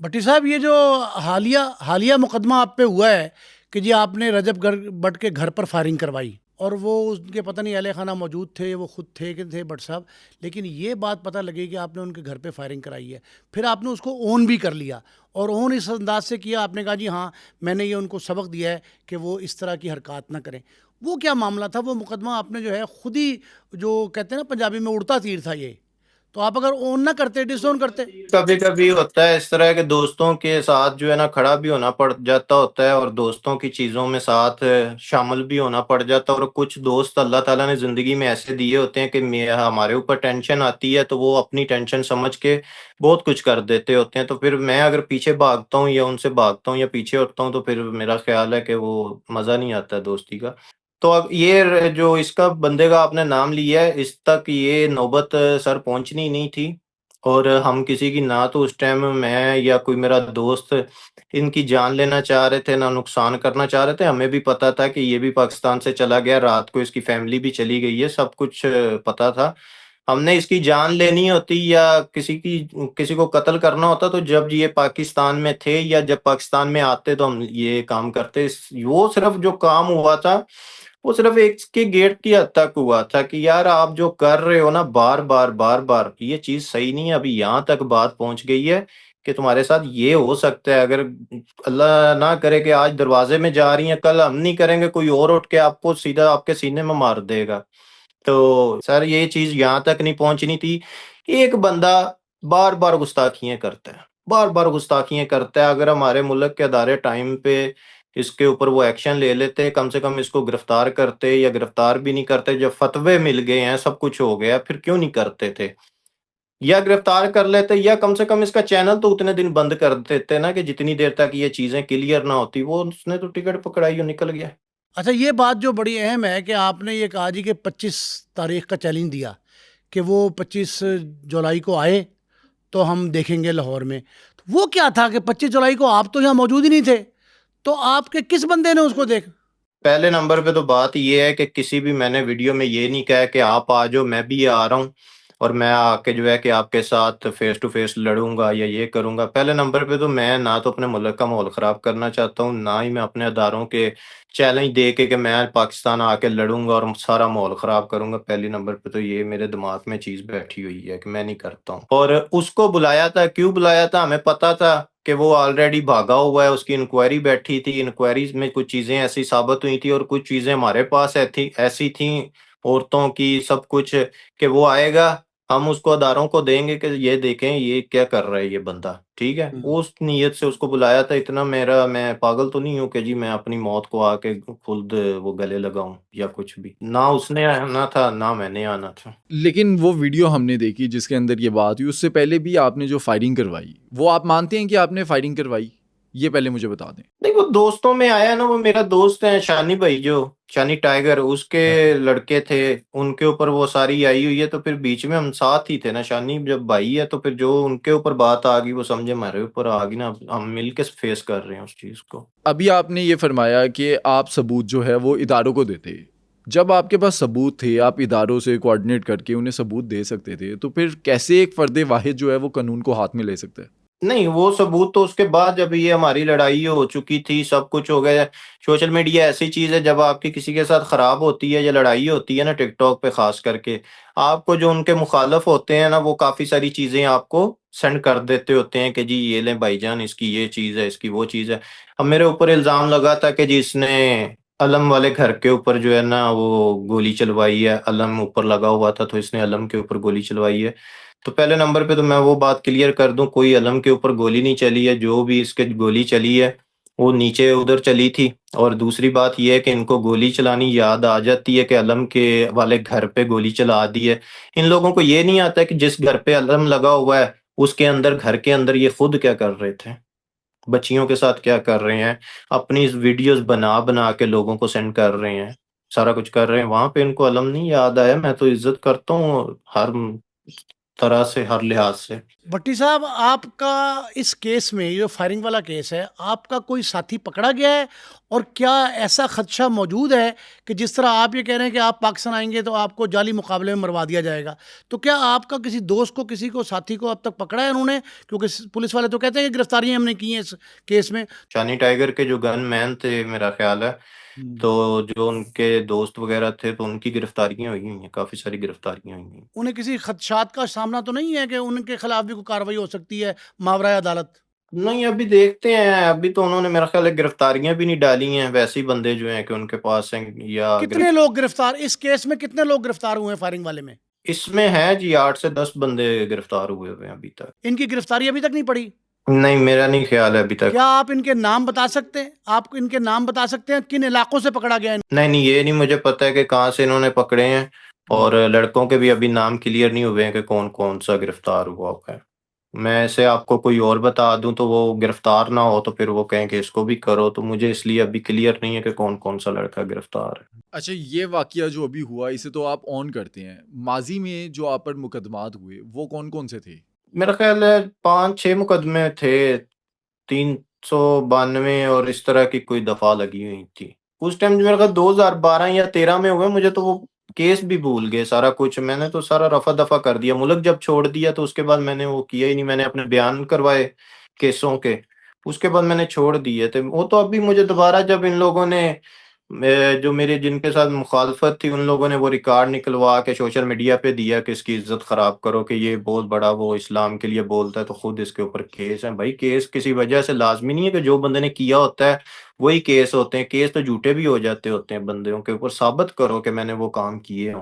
भट्टी साहब, ये जो हालिया हालिया मुकदमा आप पे हुआ है कि जी आपने भट्ट के घर पर फायरिंग करवाई, और वो उनके पता नहीं अहले खाना मौजूद थे, वो खुद थे कि थे भट्ट साहब, लेकिन ये बात पता लगी कि आपने उनके घर पे फायरिंग कराई है। फिर आपने उसको ओन भी कर लिया, और ओन इस अंदाज से किया, आपने कहा जी हाँ, मैंने ये उनको सबक दिया है कि वो इस तरह की हरकत ना करें। वो क्या मामला था? वो मुकदमा आपने जो है खुद ही, जो कहते हैं ना पंजाबी में, उड़ता तीर था ये। तो आप अगर ओन ना करते, डिसोन करते। कभी कभी होता है इस तरह के, दोस्तों के साथ जो है ना खड़ा भी होना पड़ जाता होता है और दोस्तों की चीजों में साथ शामिल भी होना पड़ जाता है। और कुछ दोस्त अल्लाह ताला ने जिंदगी में ऐसे दिए होते हैं कि हमारे ऊपर टेंशन आती है तो वो अपनी टेंशन समझ के बहुत कुछ कर देते होते हैं। तो फिर मैं अगर पीछे भागता हूँ या उनसे भागता हूँ या पीछे हटता हूँ तो फिर मेरा ख्याल है कि वो मजा नहीं आता है दोस्ती का। तो अब ये जो इसका बंदे का आपने नाम लिया है, इस तक ये नौबत सर पहुंचनी नहीं थी। और हम किसी की, ना तो उस टाइम मैं या कोई मेरा दोस्त इनकी जान लेना चाह रहे थे, ना नुकसान करना चाह रहे थे। हमें भी पता था कि ये भी पाकिस्तान से चला गया, रात को इसकी फैमिली भी चली गई है, सब कुछ पता था। हमने इसकी जान लेनी होती या किसी को कत्ल करना होता तो जब ये पाकिस्तान में थे या जब पाकिस्तान में आते तो हम ये काम करते। वो सिर्फ जो काम हुआ था वो सिर्फ एक के गेट की हद तक हुआ था कि यार आप जो कर रहे हो ना, बार बार बार बार ये चीज सही नहीं है। अभी यहाँ तक बात पहुंच गई है कि तुम्हारे साथ ये हो सकता है। अगर अल्लाह ना करे कि आज दरवाजे में जा रही है, कल हम नहीं करेंगे, कोई और उठ के आपको सीधा आपके सीने में मार देगा। तो सर ये चीज यहाँ तक नहीं पहुंचनी थी। एक बंदा बार बार गुस्ताखियां करता है, बार बार गुस्ताखियां करता है। अगर हमारे मुल्क के अदारे टाइम पे इसके ऊपर वो एक्शन ले लेते, कम से कम इसको गिरफ्तार करते, या गिरफ्तार भी नहीं करते, जब फतवे मिल गए हैं, सब कुछ हो गया, फिर क्यों नहीं करते थे? या गिरफ्तार कर लेते या कम से कम इसका चैनल तो उतने दिन बंद कर देते ना कि जितनी देर तक ये चीजें क्लियर ना होती। वो उसने तो टिकट पकड़ाई और निकल गया। अच्छा, ये बात जो बड़ी अहम है कि आपने ये कहा जी कि 25 तारीख का चैलेंज दिया कि वो 25 जुलाई को आए तो हम देखेंगे लाहौर में। तो वो क्या था कि 25 जुलाई को आप तो यहाँ मौजूद ही नहीं थे, तो आपके किस बंदे ने उसको देख। पहले नंबर पे तो बात ये है कि किसी भी मैंने वीडियो में ये नहीं कहा कि आप आ जाओ, मैं भी आ रहा हूँ और मैं आके जो है कि आपके साथ फेस टू फेस लड़ूंगा या ये करूंगा। पहले नंबर पे तो मैं ना तो अपने मुल्क का माहौल खराब करना चाहता हूँ, ना ही मैं अपने अदारों के चैलेंज दे के कि मैं पाकिस्तान आके लड़ूंगा और सारा माहौल खराब करूंगा। पहली नंबर पे तो ये मेरे दिमाग में चीज बैठी हुई है कि मैं नहीं करता हूँ। और उसको बुलाया था, क्यों बुलाया था? हमें पता था कि वो ऑलरेडी भागा हुआ है, उसकी इंक्वायरी बैठी थी, इंक्वायरी में कुछ चीजें ऐसी साबित हुई थी और कुछ चीजें हमारे पास ऐसी थी, औरतों की, सब कुछ, कि वो आएगा, हम उसको अदारों को देंगे कि ये देखें ये क्या कर रहा है ये बंदा। ठीक है, उस नीयत से उसको बुलाया था। इतना मैं पागल तो नहीं हूँ कि जी मैं अपनी मौत को आके खुद वो गले लगाऊं या कुछ भी। ना उसने आना था ना मैंने आना था। लेकिन वो वीडियो हमने देखी जिसके अंदर ये बात हुई, उससे पहले भी आपने जो फायरिंग करवाई, वो आप मानते हैं कि आपने फायरिंग करवाई? ये पहले मुझे बता दें। नहीं, वो दोस्तों में आया ना, वो मेरा दोस्त है शानी भाई, जो शानी टाइगर, उसके लड़के थे, उनके ऊपर वो सारी आई हुई है। तो फिर बीच में हम साथ ही थे ना, शानी जब भाई है तो फिर जो उनके ऊपर बात आ गई वो समझे हमारे ऊपर आ गई ना। हम मिल के फेस कर रहे हैं उस चीज को। अभी आपने ये फरमाया कि आप सबूत जो है वो इदारों को देते। जब आपके पास सबूत थे, आप इदारों से कोऑर्डिनेट करके उन्हें सबूत दे सकते थे, तो फिर कैसे एक फर्द वाहिद जो है वो कानून को हाथ में ले सकता है? नहीं, वो सबूत तो उसके बाद, जब ये हमारी लड़ाई हो चुकी थी, सब कुछ हो गया। सोशल मीडिया ऐसी चीज है, जब आपकी किसी के साथ खराब होती है या लड़ाई होती है ना, टिकटॉक पे खास करके, आपको जो उनके मुखालफ होते हैं ना, वो काफी सारी चीजें आपको सेंड कर देते होते हैं कि जी ये लें भाईजान, इसकी ये चीज है, इसकी वो चीज है। अब मेरे ऊपर इल्जाम लगा था कि जी इसने अलम वाले घर के ऊपर जो है ना वो गोली चलवाई है, अलम ऊपर लगा हुआ था तो इसने अलम के ऊपर गोली चलवाई है। तो पहले नंबर पे तो मैं वो बात क्लियर कर दूं, कोई अलम के ऊपर गोली नहीं चली है। जो भी इसके गोली चली है वो नीचे उधर चली थी। और दूसरी बात यह है कि इनको गोली चलानी याद आ जाती है कि अलम के वाले घर पे गोली चला दी है। इन लोगों को ये नहीं आता कि जिस घर पे अलम लगा हुआ है उसके अंदर, घर के अंदर ये खुद क्या कर रहे थे, बच्चियों के साथ क्या कर रहे हैं, अपनी वीडियोस बना बना के लोगों को सेंड कर रहे हैं, सारा कुछ कर रहे हैं। वहां पे इनको अलम नहीं याद आया। मैं तो इज्जत करता हूँ हर तरह से, हर लिहाज से। भट्टी साहब, आपका इस केस में, ये जो फायरिंग वाला केस है, आपका कोई साथी पकड़ा गया है? और क्या ऐसा खदशा मौजूद है कि जिस तरह आप ये कह रहे हैं कि आप पाकिस्तान आएंगे तो आपको जाली मुकाबले में मरवा दिया जाएगा, तो क्या आपका किसी दोस्त को, किसी को, साथी को अब तक पकड़ा है उन्होंने? क्योंकि पुलिस वाले तो कहते हैं कि गिरफ्तारियां हमने की हैं इस केस में। शानी टाइगर के जो गन मैन थे, मेरा ख्याल है, तो जो उनके दोस्त वगैरह थे, तो उनकी गिरफ्तारियां हुई हैं, काफी सारी गिरफ्तारियां हुई हैं। उन्हें किसी खदशात का सामना तो नहीं है कि उनके खिलाफ भी कोई कार्रवाई हो सकती है मावरा अदालत? नहीं, अभी देखते हैं। अभी तो उन्होंने मेरा ख्याल है गिरफ्तारियां भी नहीं डाली हैं, वैसे ही बंदे जो हैं कि उनके पास हैं या कितने लोग गिरफ्तार, इस केस में कितने लोग गिरफ्तार हुए हैं फायरिंग वाले में? इसमें है जी 8 से 10 बंदे गिरफ्तार हुए हुए हैं अभी तक। इनकी गिरफ्तारी अभी तक नहीं पड़ी? नहीं, मेरा नहीं ख्याल है अभी तक। क्या आप इनके नाम बता सकते हैं? आप इनके नाम बता सकते हैं किन इलाकों से पकड़ा गया है? नहीं नहीं, ये नहीं मुझे पता है कि कहाँ से इन्होंने पकड़े हैं, और लड़कों के भी अभी नाम क्लियर नहीं हुए हैं कि कौन कौन सा गिरफ्तार हुआ है। मैं ऐसे आपको कोई और बता दूं तो वो गिरफ्तार ना हो, तो फिर वो कहें कि इसको भी करो, तो मुझे इसलिए अभी क्लियर नहीं है कि कौन कौन सा लड़का गिरफ्तार है। अच्छा, ये वाकया जो अभी हुआ इसे तो आप ऑन करते हैं, माजी में जो आप पर मुकदमात हुए वो कौन कौन से थे? मेरा ख्याल है 5-6 मुकदमे थे, 392 और इस तरह की कोई दफा लगी हुई थी उस टाइम। जो मेरे ख्याल 2012 या 13 में हुए, मुझे तो वो केस भी भूल गए सारा कुछ। मैंने तो सारा रफा दफा कर दिया, मुल्क जब छोड़ दिया तो उसके बाद मैंने वो किया ही नहीं। मैंने अपने बयान करवाए केसों के, उसके बाद मैंने छोड़ दिए थे वो। तो अभी मुझे दोबारा जब इन लोगों ने जो मेरे जिनके साथ मुखालफत थी, उन लोगों ने वो रिकॉर्ड निकलवा के सोशल मीडिया पे दिया कि इसकी इज्जत खराब करो, कि ये बहुत बड़ा वो इस्लाम के लिए बोलता है, तो खुद इसके ऊपर केस है। भाई, केस किसी वजह से लाजमी नहीं है कि जो बंदे ने किया होता है वही केस होते हैं। केस तो झूठे भी हो जाते होते हैं, बंदों के ऊपर साबित करो कि मैंने वो काम किए हों।